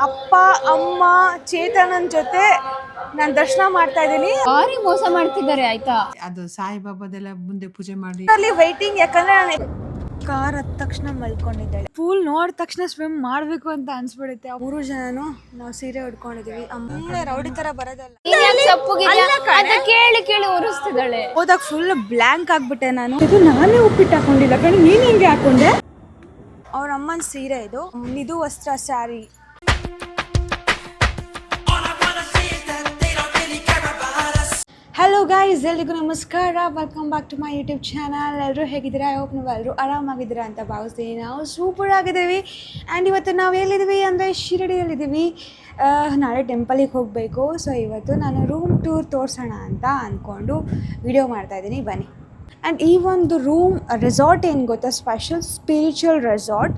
ಅಪ್ಪ ಅಮ್ಮ ಚೇತನನ್ ಜೊತೆ ನಾನು ದರ್ಶನ ಮಾಡ್ತಾ ಇದ್ದೀನಿ. ಭಾರಿ ಮೋಸ ಮಾಡ್ತಿದ್ದಾರೆ ಆಯ್ತಾ. ಅದು ಸಾಯಿಬಾಬಾದೆಲ್ಲ ಮುಂದೆ ಪೂಜೆ ಮಾಡಿ ಅಲ್ಲಿ ವೈಟಿಂಗ್, ಯಾಕಂದ್ರೆ ನಾನು ಕಾರ್ ಹತ್ತ ತಕ್ಷಣ ಮಲ್ಕೊಂಡಿದ್ದಾಳೆ. ಪೂಲ್ ನೋಡಿದ ತಕ್ಷಣ ಸ್ವಿಮ್ ಮಾಡಬೇಕು ಅಂತ ಅನ್ಸ್ಬಿಡುತ್ತೆ. 3 ಜನನು ನಾವು ಸೀರೆ ಉಟ್ಕೊಂಡಿದೀವಿ. ಅಮ್ಮ ರೌಡಿ ತರ ಬರೋದಲ್ಲ, ಕೇಳಿ ಕೇಳಿ ಉರಿಸ್ತಿದ್ದಾಳೆ. ಹೋದಾಗ ಫುಲ್ ಬ್ಲ್ಯಾಂಕ್ ಆಗ್ಬಿಟ್ಟೆ ನಾನು. ಇದು ನಾನೇ ಉಪ್ಪಿಟ್ಟು ಹಾಕೊಂಡಿಲ್ಲ ಕಣೆ, ನೀನ್ ಹೆಂಗೆ ಹಾಕೊಂಡೆ? ಅವ್ರ ಅಮ್ಮನ ಸೀರೆ ಇದು, ನಿದು ವಸ್ತ್ರ ಸ್ಯಾರಿ. ಹಲೋ ಗೈಸ್, ಎಲ್ರಿಗೂ ನಮಸ್ಕಾರ. Welcome back to my YouTube channel. ಎಲ್ಲರೂ ಹೇಗಿದ್ದೀರಾ? ಐ ಹೋಪ್ ನೀವು ಎಲ್ಲರೂ ಆರಾಮಾಗಿದ್ದೀರಾ ಅಂತ ಭಾವಿಸ್ತೀನಿ. ನಾವು ಸೂಪರ್ ಆಗಿದ್ದೀವಿ. ಆ್ಯಂಡ್ ಇವತ್ತು ನಾವು ಎಲ್ಲಿದ್ದೀವಿ ಅಂದರೆ ಶಿರಡಿಯಲ್ಲಿದ್ದೀವಿ. ನಾಳೆ ಟೆಂಪಲಿಗೆ ಹೋಗಬೇಕು. ಸೊ ಇವತ್ತು ನಾನು ರೂಮ್ ಟೂರ್ ತೋರಿಸೋಣ ಅಂತ ಅಂದ್ಕೊಂಡು ವಿಡಿಯೋ ಮಾಡ್ತಾಯಿದ್ದೀನಿ, ಬನ್ನಿ. ಆ್ಯಂಡ್ ಈ ಒಂದು ರೂಮ್ ರೆಸಾರ್ಟ್ ಏನು ಗೊತ್ತಾ, ಸ್ಪೆಷಲ್ ಸ್ಪಿರಿಚುವಲ್ ರೆಸಾರ್ಟ್.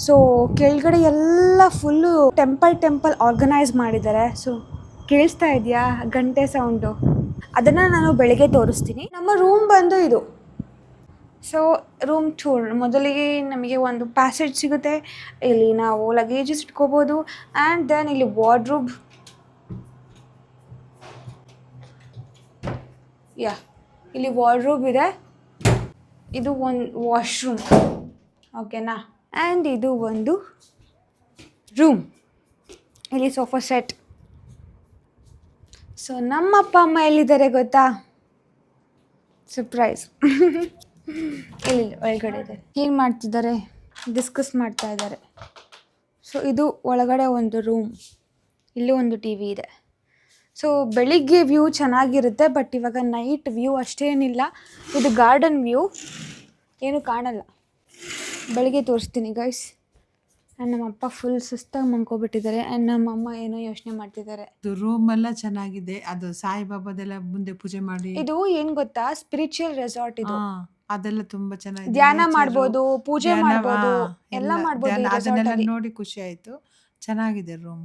ಸೊ ಕೆಳಗಡೆ ಎಲ್ಲ ಫುಲ್ಲು ಟೆಂಪಲ್ ಆರ್ಗನೈಸ್ ಮಾಡಿದ್ದಾರೆ. ಸೊ ಕೇಳಿಸ್ತಾ ಇದೆಯಾ ಗಂಟೆ ಸೌಂಡು? ಅದನ್ನು ನಾನು ಬೆಳಗ್ಗೆ ತೋರಿಸ್ತೀನಿ. ನಮ್ಮ ರೂಮ್ ಬಂದು ಇದು. ಸೊ ರೂಮ್ ಟೂರ್ ಮೊದಲಿಗೆ ನಮಗೆ ಒಂದು ಪ್ಯಾಸೇಜ್ ಸಿಗುತ್ತೆ. ಇಲ್ಲಿ ನಾವು ಲಗೇಜಸ್ ಇಟ್ಕೋಬೋದು. ಆ್ಯಂಡ್ ದೆನ್ ಇಲ್ಲಿ ವಾರ್ಡ್ರೂಬ್, ಇಲ್ಲಿ ವಾರ್ಡ್ರೂಬ್ ಇದೆ. ಇದು ಒಂದು ವಾಶ್ರೂಮ್, ಓಕೆನಾ. ಆ್ಯಂಡ್ ಇದು ಒಂದು ರೂಮ್. ಇಲ್ಲಿ ಸೋಫಾ ಸೆಟ್. ಸೊ ನಮ್ಮ ಅಪ್ಪ ಅಮ್ಮ ಎಲ್ಲಿದ್ದಾರೆ ಗೊತ್ತಾ? ಸರ್ಪ್ರೈಸ್. ಇಲ್ಲಿ ಒಳಗಡೆ ಇದೆ. ಏನು ಮಾಡ್ತಿದ್ದಾರೆ? ಡಿಸ್ಕಸ್ ಮಾಡ್ತಾ ಇದ್ದಾರೆ. ಸೊ ಇದು ಒಳಗಡೆ ಒಂದು ರೂಮ್. ಇಲ್ಲಿ ಒಂದು ಟಿ ವಿ ಇದೆ. ಸೊ ಬೆಳಿಗ್ಗೆ ವ್ಯೂ ಚೆನ್ನಾಗಿರುತ್ತೆ, ಬಟ್ ಇವಾಗ ನೈಟ್ ವ್ಯೂ ಅಷ್ಟೇನಿಲ್ಲ. ಇದು ಗಾರ್ಡನ್ ವ್ಯೂ, ಏನು ಕಾಣಲ್ಲ. ಬೆಳಿಗ್ಗೆ ತೋರಿಸ್ತೀನಿ ಗೈಸ್. ಆ್ಯಂಡ್ ನಮ್ಮಪ್ಪ ಫುಲ್ ಸುಸ್ತಾಗಿ ಮಲ್ಕೊಬಿಟ್ಟಿದ್ದಾರೆ. ಆ್ಯಂಡ್ ನಮ್ಮಮ್ಮ ಏನೋ ಯೋಚನೆ ಮಾಡ್ತಿದ್ದಾರೆ. ಅದು ರೂಮ್ ಎಲ್ಲ ಚೆನ್ನಾಗಿದೆ. ಅದು ಸಾಯಿಬಾಬಾದೆಲ್ಲ ಮುಂದೆ ಪೂಜೆ ಮಾಡಿ, ಇದು ಏನು ಗೊತ್ತಾ, ಸ್ಪಿರಿಚುವಲ್ ರೆಸಾರ್ಟ್ ಇದು. ಅದೆಲ್ಲ ತುಂಬಾ ಚೆನ್ನಾಗಿದೆ. ಧ್ಯಾನ ಮಾಡ್ಬೋದು, ಪೂಜೆ ಮಾಡ್ಬೋದು, ಎಲ್ಲ ಮಾಡ್ಬೋದು. ಅದನ್ನೆಲ್ಲ ನೋಡಿ ಖುಷಿ ಆಯ್ತು. ಚೆನ್ನಾಗಿದೆ ರೂಮ್,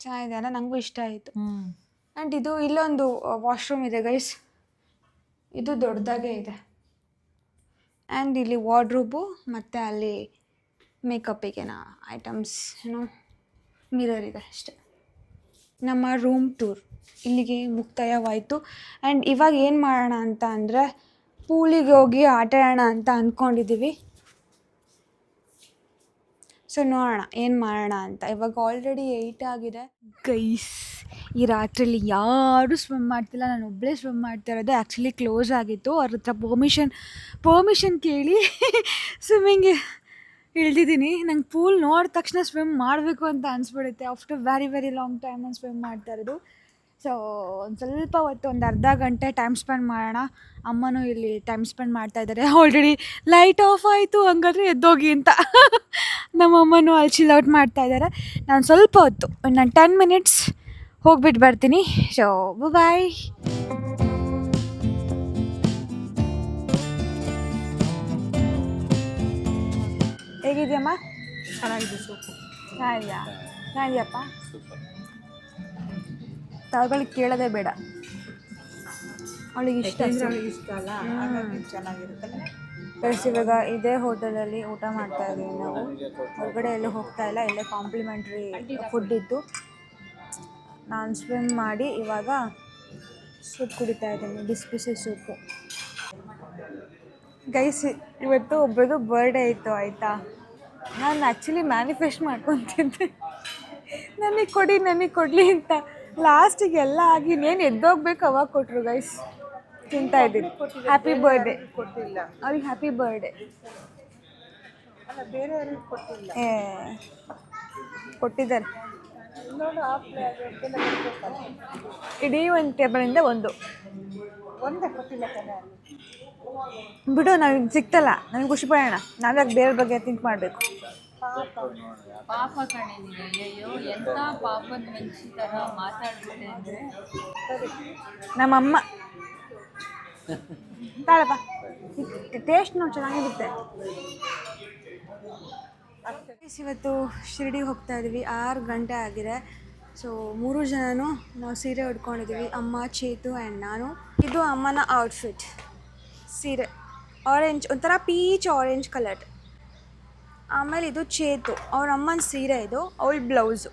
ಚೆನ್ನಾಗಿದೆ ಅಲ್ಲ, ನನಗೂ ಇಷ್ಟ ಆಯಿತು. ಆ್ಯಂಡ್ ಇದು ಇಲ್ಲೊಂದು ವಾಶ್ರೂಮ್ ಇದೆ ಗೈಸ್. ಇದು ದೊಡ್ಡದಾಗೇ ಇದೆ. ಆ್ಯಂಡ್ ಇಲ್ಲಿ ವಾರ್ಡ್ರೂಬು ಮತ್ತು ಅಲ್ಲಿ ಮೇಕಪ್ಪಿಗೆನಾ ಐಟಮ್ಸ್, ಏನೋ ಮಿರರ್ ಇದೆ ಅಷ್ಟೆ. ನಮ್ಮ ರೂಮ್ ಟೂರ್ ಇಲ್ಲಿಗೆ ಮುಕ್ತಾಯವಾಯಿತು. ಆ್ಯಂಡ್ ಇವಾಗ ಏನು ಮಾಡೋಣ ಅಂತ ಅಂದರೆ, ಪೂಲಿಗೆ ಹೋಗಿ ಆಟ ಆಡೋಣ ಅಂತ ಅಂದ್ಕೊಂಡಿದ್ದೀವಿ. ಸೊ ನೋಡೋಣ ಏನು ಮಾಡೋಣ ಅಂತ. ಇವಾಗ ಆಲ್ರೆಡಿ 8 ಆಗಿದೆ ಗೈಸ್. ಈ ರಾತ್ರಿಯಲ್ಲಿ ಯಾರೂ ಸ್ವಿಮ್ ಮಾಡ್ತಿಲ್ಲ, ನಾನು ಒಬ್ಬಳೇ ಸ್ವಿಮ್ ಮಾಡ್ತಾ ಇರೋದು. ಆ್ಯಕ್ಚುಲಿ ಕ್ಲೋಸ್ ಆಗಿತ್ತು. ಅವ್ರ ಹತ್ರ ಪರ್ಮಿಷನ್ ಕೇಳಿ ಸ್ವಿಮ್ಮಿಂಗ್ಗೆ ಇಳಿದಿದ್ದೀನಿ. ನಂಗೆ ಪೂಲ್ ನೋಡಿದ ತಕ್ಷಣ ಸ್ವಿಮ್ ಮಾಡಬೇಕು ಅಂತ ಅನಿಸ್ಬಿಡುತ್ತೆ. ಆಫ್ಟರ್ ವೆರಿ ಲಾಂಗ್ ಟೈಮ್ ನಾನು ಸ್ವಿಮ್ ಮಾಡ್ತಾ ಇರೋದು. ಸೊ ಒಂದು ಸ್ವಲ್ಪ ಹೊತ್ತು, ಒಂದು ಅರ್ಧ ಗಂಟೆ ಟೈಮ್ ಸ್ಪೆಂಡ್ ಮಾಡೋಣ. ಅಮ್ಮನೂ ಇಲ್ಲಿ ಟೈಮ್ ಸ್ಪೆಂಡ್ ಮಾಡ್ತಾ ಇದ್ದಾರೆ. ಆಲ್ರೆಡಿ ಲೈಟ್ ಆಫ್ ಆಯಿತು, ಹಂಗಾದ್ರೆ ಎದ್ದೋಗಿ ಅಂತ ನಮ್ಮಮ್ಮನೂ ಅಲ್ಲಿ ಚಿಲ್ ಔಟ್ ಮಾಡ್ತಾ ಇದ್ದಾರೆ. ನಾನು ಸ್ವಲ್ಪ ಹೊತ್ತು, ನಾನು 10 ಮಿನಿಟ್ಸ್ ಹೋಗ್ಬಿಟ್ಟು ಬರ್ತೀನಿ. So bye. ಹೇಗಿದೆಯಮ್ಮ? ಚೆನ್ನಾಗಿದೆ. ಸೂಪರ್. ಚೆನ್ನಾಗಿದೆಯಪ್ಪ. ತಗೊಳ್ಳಿಕ್ಕೆ ಕೇಳೋದೇ ಬೇಡ, ಅವಳಿಗೆ ಇಷ್ಟ ಅಲ್ಲ, ಹಾಗಾಗಿ ಚೆನ್ನಾಗಿರುತ್ತಲ್ಲ. ಪ್ಲಸ್ ಇವಾಗ ಇದೇ ಹೋಟೆಲಲ್ಲಿ ಊಟ ಮಾಡ್ತಾ ಇದ್ದೀವಿ ನಾವು. ಹೊರಗಡೆ ಎಲ್ಲೂ ಹೋಗ್ತಾ ಇಲ್ಲ. ಇಲ್ಲೇ ಕಾಂಪ್ಲಿಮೆಂಟ್ರಿ ಫುಡ್ ಇದ್ದು ನಾನು ಸ್ವಿಮ್ ಮಾಡಿ ಇವಾಗ ಸೂಪ್ ಕುಡಿತಾ ಇದ್ದೀನಿ, ಬಿಸಿ ಸೂಪು. ಗೈಸ್, ಇವತ್ತು ಒಬ್ಬರದು ಬರ್ಡೇ ಇತ್ತು ಆಯಿತಾ. ನಾನು ಆ್ಯಕ್ಚುಲಿ ಮ್ಯಾನಿಫೆಸ್ಟ್ ಮಾಡ್ಕೊತಿದ್ದೆ, ನನಗೆ ಕೊಡಲಿ ಅಂತ. ಲಾಸ್ಟಿಗೆ ಎಲ್ಲ ಆಗಿ ಇನ್ನೇನು ಎದ್ದೋಗ್ಬೇಕು, ಅವಾಗ ಕೊಟ್ಟರು ಗೈಸ್. ತಿಂತಾ ಇದ್ದೀನಿ. ಹ್ಯಾಪಿ ಬರ್ಡೇ ಕೊಟ್ಟಿಲ್ಲ ಅವ್ರಿಗೆ, ಹ್ಯಾಪಿ ಬರ್ಡೇ. ಬೇರೆಯವ್ರಿಗೆ ಕೊಟ್ಟಿಲ್ಲ. ಕೊಟ್ಟಿದ್ದಾರೆ. ಇಡೀ ಒಂದು ಟೇಬಲಿಂದ ಒಂದೇ ಕೊಟ್ಟಿಲ್ಲ ತಾನೆ. ಬಿಡು, ನಮಗೆ ಸಿಕ್ತಲ್ಲ, ನಮಗೆ ಖುಷಿ ಪಡೋಣ. ನಾವ್ಯಾಕೆ ಬೇರೆ ಬಗ್ಗೆ ಥಿಂಕ್ ಮಾಡಬೇಕು? ಪಾಪ ಕಣೆ ನೀವು, ಅಯ್ಯೋ ಎಂಥ ಪಾಪದ ಮನುಷ್ಯ ಥರ ಮಾತಾಡ್ಬಿಟ್ಟೆ ಅಂದರೆ. ನಮ್ಮಮ್ಮ ತಾಳಪ್ಪ, ಟೇಸ್ಟ್ ನೋಡಿ ಚೆನ್ನಾಗಿರುತ್ತೆ. ಇವತ್ತು ಶಿರಡಿಗೆ ಹೋಗ್ತಾ ಇದ್ದೀವಿ. 6 ಗಂಟೆ ಆಗಿದೆ. ಸೊ 3 ಜನನು ನಾವು ಸೀರೆ ಉಟ್ಕೊಂಡಿದ್ದೀವಿ, ಅಮ್ಮ, ಚೇತು ಆ್ಯಂಡ್ ನಾನು. ಇದು ಅಮ್ಮನ ಔಟ್ಫಿಟ್, ಸೀರೆ ಆರೆಂಜ್, ಒಂಥರ ಪೀಚ್ ಆರೆಂಜ್ ಕಲರ್. ಆಮೇಲೆ ಇದು ಚೇತು, ಅವ್ರ ಅಮ್ಮನ ಸೀರೆ ಇದು, ಅವಳ ಬ್ಲೌಸು.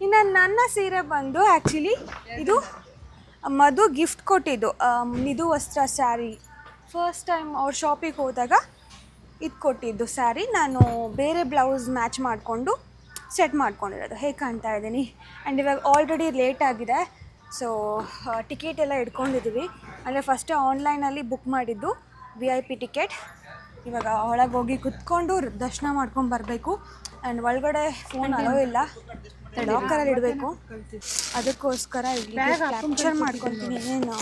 ಇನ್ನು ನನ್ನ ಸೀರೆ ಬಂದು ಆ್ಯಕ್ಚುಲಿ ಇದು ಮಧು ಗಿಫ್ಟ್ ಕೊಟ್ಟಿದ್ದು ನಿಧು ವಸ್ತ್ರ ಸ್ಯಾರಿ. ಫಸ್ಟ್ ಟೈಮ್ ಅವ್ರ ಶಾಪಿಗೆ ಹೋದಾಗ ಇದು ಕೊಟ್ಟಿದ್ದು ಸ್ಯಾರಿ. ನಾನು ಬೇರೆ ಬ್ಲೌಸ್ ಮ್ಯಾಚ್ ಮಾಡಿಕೊಂಡು ಸೆಟ್ ಮಾಡ್ಕೊಂಡಿರೋದು. ಹೇಗೆ ಕಾಣ್ತಾ ಇದ್ದೀನಿ. ಆ್ಯಂಡ್ ಇವಾಗ ಆಲ್ರೆಡಿ ಲೇಟ್ ಆಗಿದೆ. ಸೊ ಟಿಕೆಟ್ ಎಲ್ಲ ಇಟ್ಕೊಂಡಿದ್ದೀವಿ. ಅಂದರೆ ಫಸ್ಟೇ ಆನ್ಲೈನಲ್ಲಿ ಬುಕ್ ಮಾಡಿದ್ದು VIP ಟಿಕೆಟ್. ಇವಾಗ ಒಳಗೆ ಹೋಗಿ ಕುತ್ಕೊಂಡು ದರ್ಶನ ಮಾಡ್ಕೊಂಡು ಬರಬೇಕು. ಆ್ಯಂಡ್ ಒಳಗಡೆ ಫೋನ್ ಅಲೋ ಇಲ್ಲ, ಲಾಕರಲ್ಲಿ ಇಡಬೇಕು. ಅದಕ್ಕೋಸ್ಕರ ಇಲ್ಲಿ ಕ್ಯಾಪ್ಚರ್ ಮಾಡ್ಕೊತೀನಿ ಏನೇನು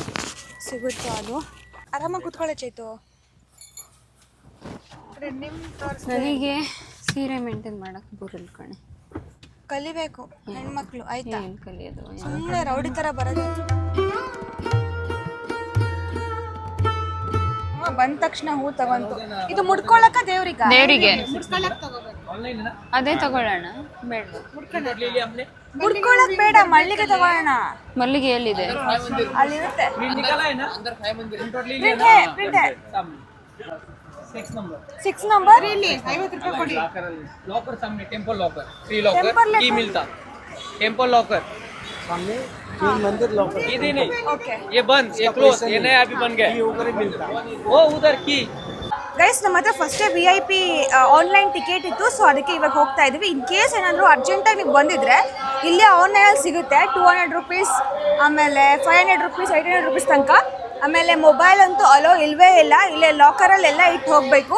ಸಿಗುತ್ತೋ ಅದು. ಆರಾಮಾಗಿ ಕುತ್ಕೊಳ್ಳೆ ಚೈತು. ನನಗೆ ಸೀರೆ ಮೇಂಟೈನ್ ಮಾಡೋಕ್ಕೆ ಬರಲ್ಲ ಕಣೆ. ಕಲಿಬೇಕು ಹೆಣ್ಮಕ್ಳು, ಆಯ್ತಾ? ಏನು ಕಲಿಯೋದು? ಸುಮ್ಮನೆ ರೌಡಿ ಥರ ಬರೋದು. ಬಂದ ತಕ್ಷಣ ಹೂ ತಗೊಂತು. ಇದು ಮುಡ್ಕೊಳಕ ದೇವ್ರಿಗೆ ಅದೇ ತಗೊಳ್ಳೋಣ. ಬೇಡ ಮುಡ್ಕೊಳಕ್ ಬೇಡ, ಮಲ್ಲಿಗೆ ತಗೊಳ್ಳೋಣ. ಮಲ್ಲಿಗೆ ಎಲ್ಲಿದೆ? ಅಲ್ಲಿರುತ್ತೆ. सिक्स नंबर लॉकर सामने टेम्पल लॉकर 3 लॉकर की मिलता टेम्पल लॉकर सामने 3 मंदिर लॉकर ये नहीं ओके ये बंद ये क्लोज ये नया अभी बन गया ये उधर मिलता वो उधर की ಗೈಸ್ ನಮ್ಮ ಹತ್ರ ಫಸ್ಟೇ VIP ಆನ್ಲೈನ್ ಟಿಕೆಟ್ ಇತ್ತು. ಸೊ ಅದಕ್ಕೆ ಇವಾಗ ಹೋಗ್ತಾ ಇದ್ದೀವಿ. ಇನ್ ಕೇಸ್ ಏನಾದರೂ ಅರ್ಜೆಂಟಾಗಿ ನೀವು ಬಂದಿದ್ರೆ ಇಲ್ಲೇ ಆನ್ಲೈನಲ್ಲಿ ಸಿಗುತ್ತೆ. 200 ರೂಪೀಸ್, ಆಮೇಲೆ 500 ರೂಪೀಸ್, 800 ರೂಪೀಸ್ ತನಕ. ಆಮೇಲೆ ಮೊಬೈಲ್ ಅಂತೂ ಅಲೋ ಇಲ್ಲವೇ ಇಲ್ಲ. ಇಲ್ಲೇ ಲಾಕರಲ್ಲೆಲ್ಲ ಇಟ್ಟು ಹೋಗಬೇಕು.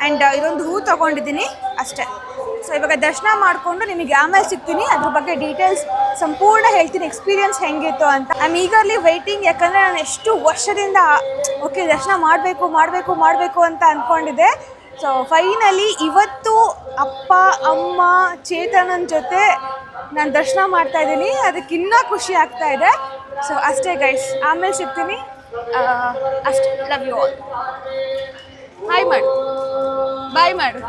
ಆ್ಯಂಡ್ ಇದೊಂದು ಹೂ ತೊಗೊಂಡಿದ್ದೀನಿ ಅಷ್ಟೇ. ಸೊ ಇವಾಗ ದರ್ಶನ ಮಾಡಿಕೊಂಡು ನಿಮಗೆ ಆಮೇಲೆ ಸಿಗ್ತೀನಿ. ಅದ್ರ ಬಗ್ಗೆ ಡೀಟೇಲ್ಸ್ ಸಂಪೂರ್ಣ ಹೇಳ್ತೀನಿ, ಎಕ್ಸ್ಪೀರಿಯನ್ಸ್ ಹೆಂಗಿತ್ತು ಅಂತ. I am eagerly waiting. ಯಾಕಂದರೆ ನಾನು ಎಷ್ಟು ವರ್ಷದಿಂದ ಓಕೆ ದರ್ಶನ ಮಾಡಬೇಕು ಮಾಡಬೇಕು ಮಾಡಬೇಕು ಅಂತ ಅಂದ್ಕೊಂಡಿದ್ದೆ. ಸೊ ಫೈನಲಿ ಇವತ್ತು ಅಪ್ಪ ಅಮ್ಮ ಚೇತನನ ಜೊತೆ ನಾನು ದರ್ಶನ ಮಾಡ್ತಾ ಇದ್ದೀನಿ. ಅದಕ್ಕೆ ಇನ್ನೂ ಖುಷಿ ಆಗ್ತಾ ಇದೆ. ಸೊ ಅಷ್ಟೇ ಗೈಸ್, ಆಮೇಲೆ ಸಿಗ್ತೀನಿ. ಅಷ್ಟೇ, ಲವ್ ಯು ಆಲ್. ಹಾಯ್ ಮಾಡು, ಬಾಯ್ ಮಾಡು.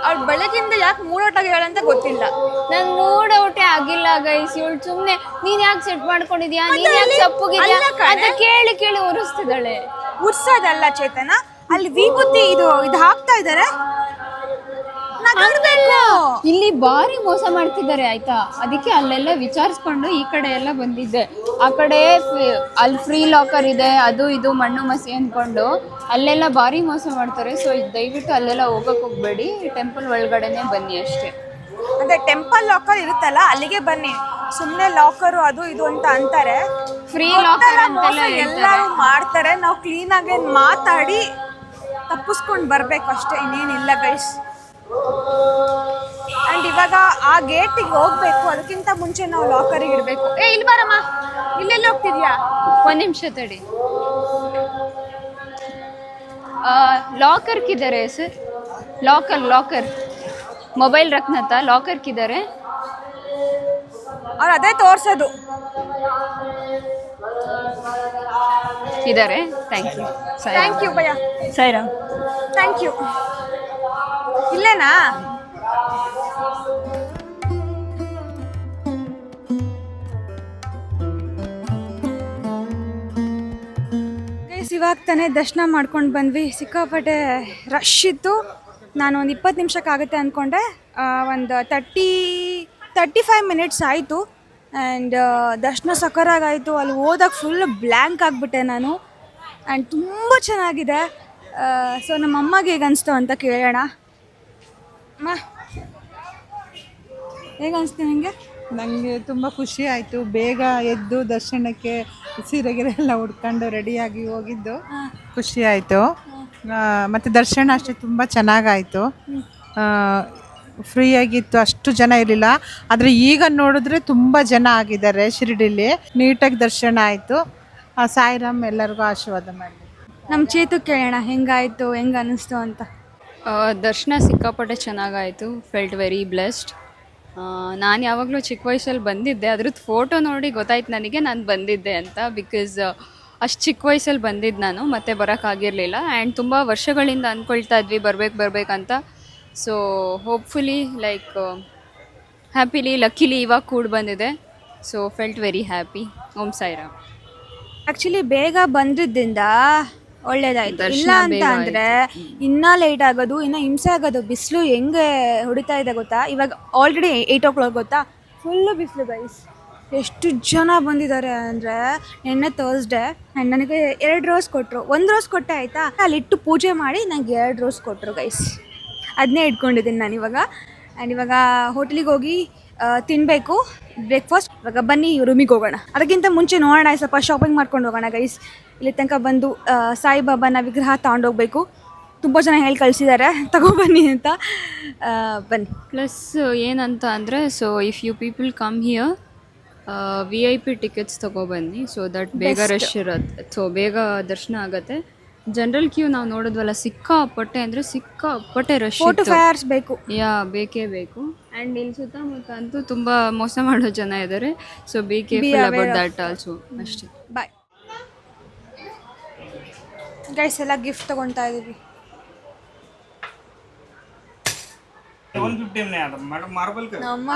ಅವ್ಳು ಬೆಳಗಿಂದ ಯಾಕೆ ಮೂಡೋಟಾಗಿ ಹೇಳಂತ ಗೊತ್ತಿಲ್ಲ. ನನ್ ಮೂಡ್ ಔಟೇ ಆಗಿಲ್ಲ ಗೈಸ್. ಇವಳು ಸುಮ್ನೆ ನೀನ್ ಯಾಕೆ ಸೆಟ್ ಮಾಡ್ಕೊಂಡಿದ್ಯಾ, ನೀನ್ ಯಾಕೆ ಸಪ್ಪಗಿದ್ಯಾ ಅಂತ ಕೇಳಿ ಕೇಳಿ ಉರಿಸ್ತಿದ್ದಾಳೆ. ಉರ್ಸೋದಲ್ಲ ಚೇತನ, ಅಲ್ಲಿ ವಿಭೂತಿ ಇದು ಹಾಕ್ತಾ ಇದ್ದಾರೆ. ಇಲ್ಲಿ ಬಾರಿ ಮೋಸ ಮಾಡ್ತಿದ್ದಾರೆ ಆಯ್ತಾ. ಅದಕ್ಕೆ ಅಲ್ಲೆಲ್ಲ ವಿಚಾರಿಸ್ಕೊಂಡು ಈ ಕಡೆ ಎಲ್ಲ ಬಂದಿದ್ದೆ. ಆ ಕಡೆ ಅಲ್ಲಿ ಫ್ರೀ ಲಾಕರ್ ಇದೆ, ಅದು ಇದು ಮಣ್ಣು ಮಸಿ ಅಂದ್ಕೊಂಡು ಅಲ್ಲೆಲ್ಲ ಭಾರಿ ಮೋಸ ಮಾಡ್ತಾರೆ. ಸೊ ದಯವಿಟ್ಟು ಅಲ್ಲೆಲ್ಲ ಹೋಗಬೇಡಿ, ಟೆಂಪಲ್ ಒಳಗಡೆನೆ ಬನ್ನಿ ಅಷ್ಟೇ. ಅದೇ ಟೆಂಪಲ್ ಲಾಕರ್ ಇರುತ್ತಲ್ಲ ಅಲ್ಲಿಗೆ ಬನ್ನಿ. ಸುಮ್ಮನೆ ಲಾಕರು ಅದು ಇದು ಅಂತ ಅಂತಾರೆ. ಫ್ರೀ ಲಾಕರ್ ಅಂತೆಲ್ಲ ಎಲ್ಲರೂ ಮಾಡ್ತಾರೆ. ನಾವು ಕ್ಲೀನಾಗಿ ಮಾತಾಡಿ ತಪ್ಪಿಸ್ಕೊಂಡು ಬರಬೇಕು ಅಷ್ಟೇ, ಇನ್ನೇನಿಲ್ಲ ಗೈಸ್. ಆ್ಯಂಡ್ ಇವಾಗ ಆ ಗೇಟಿಗೆ ಹೋಗ್ಬೇಕು. ಅದಕ್ಕಿಂತ ಮುಂಚೆ ನಾವು ಲಾಕರಿಗೆ ಇಡಬೇಕು. ಇಲ್ಲಿ ಬಾರಮ್ಮ, ಇಲ್ಲೆಲ್ಲಿ ಹೋಗ್ತಿದ್ಯಾ? ಒಂದು ನಿಮಿಷ ತಡಿ. लॉकर किधर है सर? लॉकर लॉकर मोबाइल रखना था. लॉकर किधर है? और ಅದೇ ತೋರಿಸೋದು. इधर है. Thank you. ಥ್ಯಾಂಕ್ ಯು ಭಯ್ಯ. ಸಾಯಿರಾಮ್. Thank you. ಇಲ್ಲೇನಾ? ಇವಾಗ ತಾನೇ ದರ್ಶನ ಮಾಡ್ಕೊಂಡು ಬಂದ್ವಿ. ಸಿಕ್ಕಾಪಟ್ಟೆ ರಶ್ ಇತ್ತು. ನಾನು ಒಂದು 20 ನಿಮಿಷಕ್ಕಾಗುತ್ತೆ ಅಂದ್ಕೊಂಡೆ. ಒಂದು 35 ಮಿನಿಟ್ಸ್ ಆಯಿತು. ಆ್ಯಂಡ್ ದರ್ಶನ ಸಖರಾಗಾಯಿತು. ಅಲ್ಲಿ ಹೋದಾಗ ಫುಲ್ ಬ್ಲ್ಯಾಂಕ್ ಆಗಿಬಿಟ್ಟೆ ನಾನು. ಆ್ಯಂಡ್ ತುಂಬ ಚೆನ್ನಾಗಿದೆ. ಸೊ ನಮ್ಮ ಅಮ್ಮಗೆ ಹೇಗೆ ಅನಿಸ್ತು ಅಂತ ಕೇಳೋಣ. ಅಮ್ಮ ಹೇಗೆ ಅನಿಸ್ತು ನಿಮಗೆ? ನನಗೆ ತುಂಬ ಖುಷಿ ಆಯಿತು. ಬೇಗ ಎದ್ದು ದರ್ಶನಕ್ಕೆ ಸೀರೆಗೆರೆ ಎಲ್ಲ ಉಟ್ಕೊಂಡು ರೆಡಿಯಾಗಿ ಹೋಗಿದ್ದು ಖುಷಿ ಆಯಿತು. ಮತ್ತು ದರ್ಶನ ಅಷ್ಟೇ ತುಂಬ ಚೆನ್ನಾಗಾಯಿತು. ಫ್ರೀಯಾಗಿತ್ತು, ಅಷ್ಟು ಜನ ಇರಲಿಲ್ಲ. ಆದರೆ ಈಗ ನೋಡಿದ್ರೆ ತುಂಬ ಜನ ಆಗಿದ್ದಾರೆ ಶಿರಡಿಲಿ. ನೀಟಾಗಿ ದರ್ಶನ ಆಯಿತು. ಸಾಯಿರಾಮ್ ಎಲ್ಲರಿಗೂ ಆಶೀರ್ವಾದ ಮಾಡಿ. ನಮ್ಮ ಚೇತು ಕೇಳೋಣ ಹೆಂಗಾಯಿತು, ಹೆಂಗೆ ಅನ್ನಿಸ್ತು ಅಂತ. ದರ್ಶನ ಸಿಕ್ಕಾಪಟ್ಟೆ ಚೆನ್ನಾಗಾಯಿತು. Felt very blessed. ನಾನು ಯಾವಾಗಲೂ ಚಿಕ್ಕ ವಯಸ್ಸಲ್ಲಿ ಬಂದಿದ್ದೆ. ಅದ್ರದ್ದು ಫೋಟೋ ನೋಡಿ ಗೊತ್ತಾಯ್ತು ನನಗೆ ನಾನು ಬಂದಿದ್ದೆ ಅಂತ. ಬಿಕಾಸ್ ಅಷ್ಟು ಚಿಕ್ಕ ವಯಸ್ಸಲ್ಲಿ ಬಂದಿದ್ದು ನಾನು, ಮತ್ತೆ ಬರೋಕ್ಕಾಗಿರಲಿಲ್ಲ. ಆ್ಯಂಡ್ ತುಂಬ ವರ್ಷಗಳಿಂದ ಅಂದ್ಕೊಳ್ತಾ ಇದ್ವಿ ಬರ್ಬೇಕಂತ. So hopefully like happily luckily ಇವಾಗ ಕೂಡ ಬಂದಿದೆ. So felt very happy. Om Sairam. Actually ಬೇಗ ಬಂದಿದ್ದರಿಂದ ಒಳ್ಳೇದಾಯ್ತು. ದರ್ಶನ ಇಲ್ಲ ಅಂತ ಬೇಗ ಅಂದ್ರೆ ಇನ್ನೂ ಲೇಟ್ ಆಗೋದು, ಇನ್ನೂ ಹಿಂಸೆ ಆಗೋದು. ಬಿಸಿಲು ಹೆಂಗೆ ಹೊಡಿತಾ ಇದೆ ಗೊತ್ತಾ? ಇವಾಗ ಆಲ್ರೆಡಿ 8 o'clock ಗೊತ್ತಾ, ಫುಲ್ಲು ಬಿಸಿಲು ಗೈಸ್. ಎಷ್ಟು ಜನ ಬಂದಿದ್ದಾರೆ ಅಂದರೆ, ನಿನ್ನೆ ಥರ್ಸ್ಡೇ ಆ್ಯಂಡ್ ನನಗೆ 2 ರೋಸ್ ಕೊಟ್ಟರು. 1 ರೋಸ್ ಕೊಟ್ಟೆ ಆಯಿತಾ, ಅಲ್ಲಿಟ್ಟು ಪೂಜೆ ಮಾಡಿ ನನಗೆ 2 ರೋಸ್ ಕೊಟ್ಟರು ಗೈಸ್. ಅದನ್ನೇ ಇಟ್ಕೊಂಡಿದ್ದೀನಿ ನಾನು ಇವಾಗ. ಆ್ಯಂಡ್ ಇವಾಗ ಹೋಟ್ಲಿಗೆ ಹೋಗಿ ತಿನ್ನಬೇಕು ಬ್ರೇಕ್ಫಾಸ್ಟ್. ಇವಾಗ ಬನ್ನಿ ರೂಮಿಗೆ ಹೋಗೋಣ. ಅದಕ್ಕಿಂತ ಮುಂಚೆ ನೋಡೋಣ, ಸ್ವಲ್ಪ ಶಾಪಿಂಗ್ ಮಾಡ್ಕೊಂಡು ಹೋಗೋಣ ಗೈಸ್. ಇಲ್ಲಿ ತನಕ ಬಂದು ಸಾಯಿಬಾಬಾನ ವಿಗ್ರಹ ತಗೊಂಡೋಗ್ಬೇಕು. ತುಂಬ ಜನ ಹೇಳಿ ಕಳಿಸಿದ್ದಾರೆ ತಗೊಬನ್ನಿ ಅಂತ. ಬನ್ನಿ. ಪ್ಲಸ್ ಏನಂತ ಅಂದರೆ, so if you people come here VIP tickets ತೊಗೊಬನ್ನಿ, ಸೊ ದಟ್ ಬೇಗ ರಶ್ ಇರುತ್ತೆ, ಸೊ ಬೇಗ ದರ್ಶನ ಆಗುತ್ತೆ. ಜನರಲ್ ಕ್ಯೂ ನಾವು ನೋಡಿದ್ವಲ್ಲ, ಸಿಕ್ಕಾಪಟ್ಟೆ ಅಂದರೆ ಸಿಕ್ಕಾಪಟ್ಟೆ ರಶ್ 4 to 5 hours ಬೇಕು. ಬೇಕೇ ಬೇಕು. ಆ್ಯಂಡ್ ಇಲ್ಲಿ ಸುತ್ತಮುತ್ತ ಅಂತೂ ತುಂಬ ಮೋಸ ಮಾಡೋ ಜನ ಇದ್ದಾರೆ, so be careful about that also. ಅಷ್ಟೇ. Bye guys. ಎಲ್ಲ ಗಿಫ್ಟ್ ತೊಗೊಳ್ತಾ ಇದ್ದೀವಿ. 150 में आता मैडम मार्बल का ನಮ್ಮ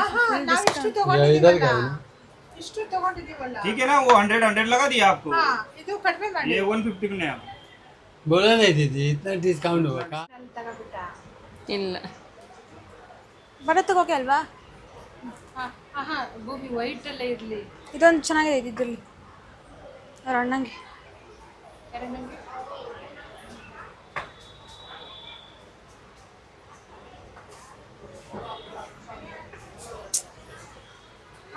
ಇಷ್ಟು ತಗೊಂಡಿದ್ದೀವಲ್ಲ, ठीक है ना, वो 100 लगा दिया आपको। ಇದು ಕಡಿಮೆ ಮಾಡಿ. ये 150 में आप बोला नहीं दीदी इतना डिस्काउंट होगा ಇಲ್ಲ, ಬರೋ ತಗೋಕೆ ಅಲ್ವಾ? ಭೂಮಿ ವೈಟ್ ಎಲ್ಲ ಇರಲಿ. ಇದೊಂದು ಚೆನ್ನಾಗಿದೆ ಇದ್ರಲ್ಲಿ ಅವ್ರ ಅಣ್ಣಂಗೆ.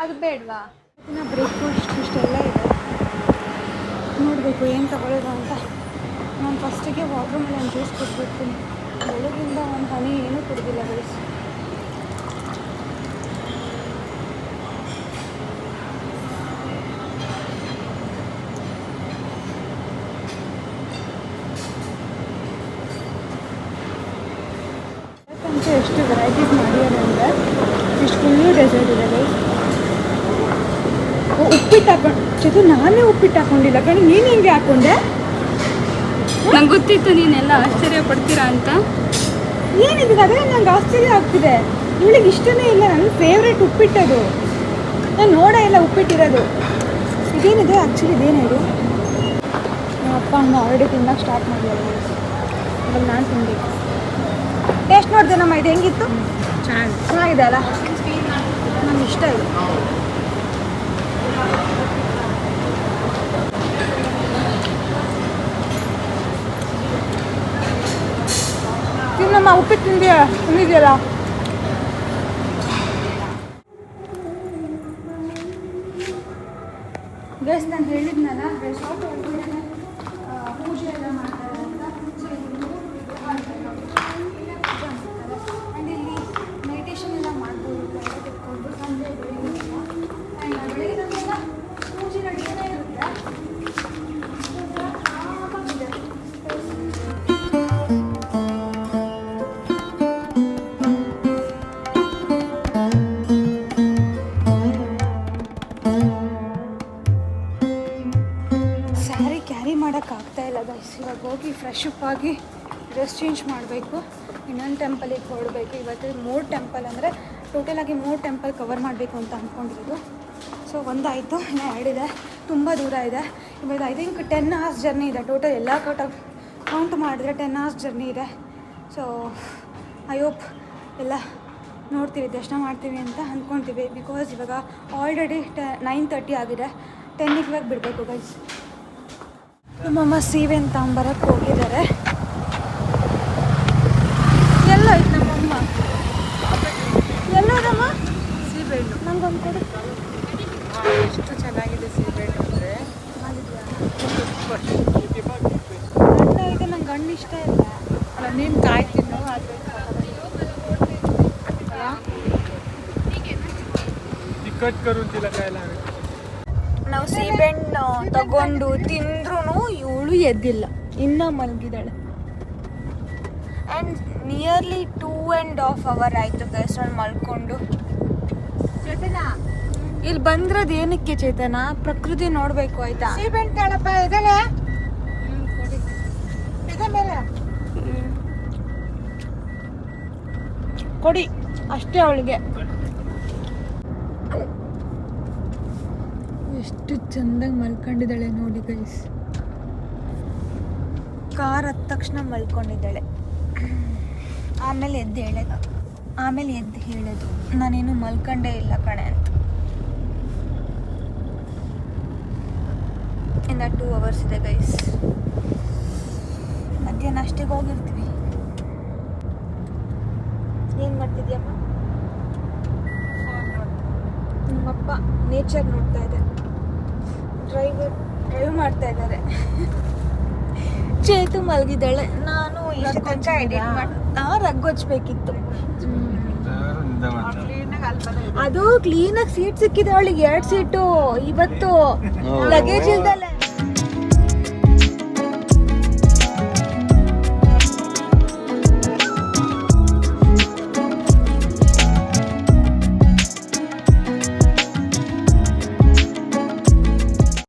ಅದು ಬೇಡವಾ? ಇನ್ನು ಬ್ರೇಕ್ಫಾಸ್ಟ್ ಇಷ್ಟೆಲ್ಲ ಇದೆ, ನೋಡಬೇಕು ಏನು ತಗೊಳ್ಳೋದು ಅಂತ. ನಾನು ಫಸ್ಟಿಗೆ ವಾಟರ್ ಮೆಲನ್ ಜ್ಯೂಸ್ ಕೊಟ್ಬಿಡ್ತೀನಿ. ಬೆಳಗಿಂದ ಒಂದು ಹನಿ ಏನೂ ಕುಡಿದಿಲ್ಲ ಬೆಳೆಸಿ. ಅಂತ ಎಷ್ಟು ವೆರೈಟೀಸ್ ಮಾಡಿದ್ದಾರೆ ಅಂದರೆ, ಇಷ್ಟು ಫುಲ್ಲು ಡೆಸರ್ಟ್ ಇದೆ ಗೈಸ್. ಉಪ್ಪಿಟ್ಟು ಹಾಕೊಂಡು ಚೇತು, ನಾನೇ ಉಪ್ಪಿಟ್ಟು ಹಾಕೊಂಡಿಲ್ಲ ಕಣಿ, ನೀನು ಹೆಂಗೆ ಹಾಕೊಂಡೆ? ನಂಗೆ ಗೊತ್ತಿತ್ತು ನೀನೆಲ್ಲ ಆಶ್ಚರ್ಯ ಪಡ್ತೀರಾ ಅಂತ. ಏನಿದೆ ಅದೇ ನಂಗೆ ಆಶ್ಚರ್ಯ ಆಗ್ತಿದೆ. ಇವಳಿಗೆ ಇಷ್ಟನೇ ಇಲ್ಲ, ನನ್ನ ಫೇವ್ರೇಟ್ ಉಪ್ಪಿಟ್ಟದು. ನಾನು ನೋಡೇ ಇಲ್ಲ ಉಪ್ಪಿಟ್ಟಿರೋದು. ಇದೇನಿದೆ ಆ್ಯಕ್ಚುಲಿ, ಇದೇನಿದು? ನಮ್ಮ ಅಪ್ಪ ಅಮ್ಮ ಆಲ್ರೆಡಿ ತಿನ್ನೋಕೆ ಸ್ಟಾರ್ಟ್ ಮಾಡಿದ್ದಾರೆ. ಇವಾಗ ನಾನು ತಿನ್ನಬೇಕು. ಟೇಸ್ಟ್ ನೋಡಿದೆ ನಮ್ಮ, ಇದು ಹೆಂಗಿತ್ತು? ಚೆನ್ನಾಗಿದೆ ಅಲ್ಲ? ನಂಗೆ ಇಷ್ಟ ಇದೆ. ತಿನ್ನಮ್ಮ, ಉಪ್ಪಿಟ್ಟು ತಿಂದಿದೆಯಲ್ಲ. ಗೈಸ್, ನಾನು ಹೇಳಿದ್ನಲ್ಲ ರೆಸಾರ್ಟ್ ಒಳಗಡೆ ಪೂಜೆ ಎಲ್ಲ ಮಾಡ್ತಾರೆ ಅಂತ. ಸೊ ಆ್ಯಂಡ್ ಇಲ್ಲಿ ಮೆಡಿಟೇಷನ್ ಎಲ್ಲ ಮಾಡ್ಬೋದು, ಕುತ್ಕೊಂಡು ಸಂಜೆ ಬೆಳಿಗ್ಗೆ. ಆ್ಯಂಡ್ ಬೆಳಿಗ್ಗೆ ನಮಗೆಲ್ಲ ಪೂಜೆ ನಡೀತಾನೆ ಇರುತ್ತೆ. ಸ್ಯಾರಿ ಕ್ಯಾರಿ ಮಾಡೋಕ್ಕಾಗ್ತಾ ಇಲ್ಲ ಗೈಸ್. ಇವಾಗ ಹೋಗಿ ಫ್ರೆಶ್ ಅಪ್ ಆಗಿ ಡ್ರೆಸ್ ಚೇಂಜ್ ಮಾಡಬೇಕು. ಇನ್ನೊಂದು ಟೆಂಪಲಿಗೆ ಹೊರಡಬೇಕು. ಇವತ್ತು 3 ಟೆಂಪಲ್, ಅಂದರೆ ಟೋಟಲಾಗಿ 3 ಟೆಂಪಲ್ ಕವರ್ ಮಾಡಬೇಕು ಅಂತ ಅಂದ್ಕೊಂಡಿರೋದು. ಸೊ ಒಂದಾಯಿತು, ಇನ್ನೂ 2 ಇದೆ. ತುಂಬ ದೂರ ಇದೆ. ಇವಾಗ ಐ ಥಿಂಕ್ 10 hours ಜರ್ನಿ ಇದೆ ಟೋಟಲ್. ಎಲ್ಲ ಕೌಂಟ್ ಮಾಡಿದ್ರೆ 10 hours ಜರ್ನಿ ಇದೆ. ಸೊ ಐ ಹೋಪ್ ಎಲ್ಲ ನೋಡ್ತೀವಿ, ದರ್ಶನ ಮಾಡ್ತೀವಿ ಅಂತ ಅಂದ್ಕೊಳ್ತೀವಿ. ಬಿಕಾಸ್ ಇವಾಗ ಆಲ್ರೆಡಿ 9:30 ಆಗಿದೆ. 10ಗೆ ಇವಾಗ ಬಿಡಬೇಕು ಗೈಸ್. ನಮ್ಮಮ್ಮ ಸೀವೆನ್ ತಗೊಂಬರಕ್ಕೆ ಹೋಗಿದ್ದಾರೆ. ಎಲ್ಲೋಯ್ತು ನಮ್ಮಮ್ಮ? ಎಲ್ಲೋದಮ್ಮ? ಸೀಬೆಹಣ್ಣು ನಂಗೊಂದು ಕೊಡು. ಎಷ್ಟು ಚೆನ್ನಾಗಿದೆ ಸೀಬೆಹಣ್ಣು ಅಂದರೆ. ಹಣ್ಣು ಇದೆ, ನಂಗೆ ಹಣ್ಣು ಇಷ್ಟ ಇಲ್ಲ. ಅಲ್ಲ, ನೀನು ಕಾಯಿ ತಿನ್ನು. ಆದರೆ दिक्कत करून तिला काय लागेल ನಾವು ಸೀಬೆಹಣ್ಣು ತಗೊಂಡು ತಿಂದ್ರೂ ಇವಳು ಎದ್ದಿಲ್ಲ, ಇನ್ನೂ ಮಲಗಿದ್ದಾಳೆ. ಆ್ಯಂಡ್ ನಿಯರ್ಲಿ 2.5 hours ಆಯಿತು ಗೈಸ್ ನಾನು ಮಲ್ಕೊಂಡು. ಇಲ್ಲಿ ಬಂದ್ರದ್ದು ಏನಕ್ಕೆ ಚೇತನ? ಪ್ರಕೃತಿ ನೋಡಬೇಕು ಆಯ್ತಾ? ಸೀಬೆಹಣ್ಣು ತಾಳಪ್ಪ ಇದೆಲ್ಲ ಇದೆ ಮೇಲೆ ಕೊಡಿ ಅಷ್ಟೇ ಅವಳಿಗೆ. ಎಷ್ಟು ಚೆಂದಾಗಿ ಮಲ್ಕೊಂಡಿದ್ದಾಳೆ ನೋಡಿ ಗೈಸ್. ಕಾರ್ ಹತ್ತ ತಕ್ಷಣ ಮಲ್ಕೊಂಡಿದ್ದಾಳೆ. ಆಮೇಲೆ ಎದ್ದು ಹೇಳೋದು ನಾನೇನು ಮಲ್ಕೊಂಡೇ ಇಲ್ಲ ಕಣೆ ಅಂತ. ಇನ್ನು 2 hours ಇದೆ ಗೈಸ್. ಮಧ್ಯಾಹ್ನ ಅಷ್ಟೇ ಹೋಗಿರ್ತೀವಿ. ಏನು ಮಾಡ್ತಿದ್ಯಪ್ಪ? ನಿಮ್ಮಪ್ಪ ನೇಚರ್ ನೋಡ್ತಾ ಇದ್ದಾರೆ. ಡ್ರೈವ್ ಮಾಡ್ತಾ ಇದ್ದಾರೆ. ಚೇತು ಮಲಗಿದ್ದಾಳೆ. ನಾನು ಇಷ್ಟು ತನಕ ಎಡಿಟ್ ಮಾಡಿ ರಗ್ಗೊಚ್ಬೇಕಿತ್ತು. ಅದು ಕ್ಲೀನಾಗಿ ಸೀಟ್ ಸಿಕ್ಕಿದೆ ಅವಳಿಗೆ. 2 ಸೀಟು ಇವತ್ತು ಲಗೇಜ್ ಇಲ್ದಲೆ.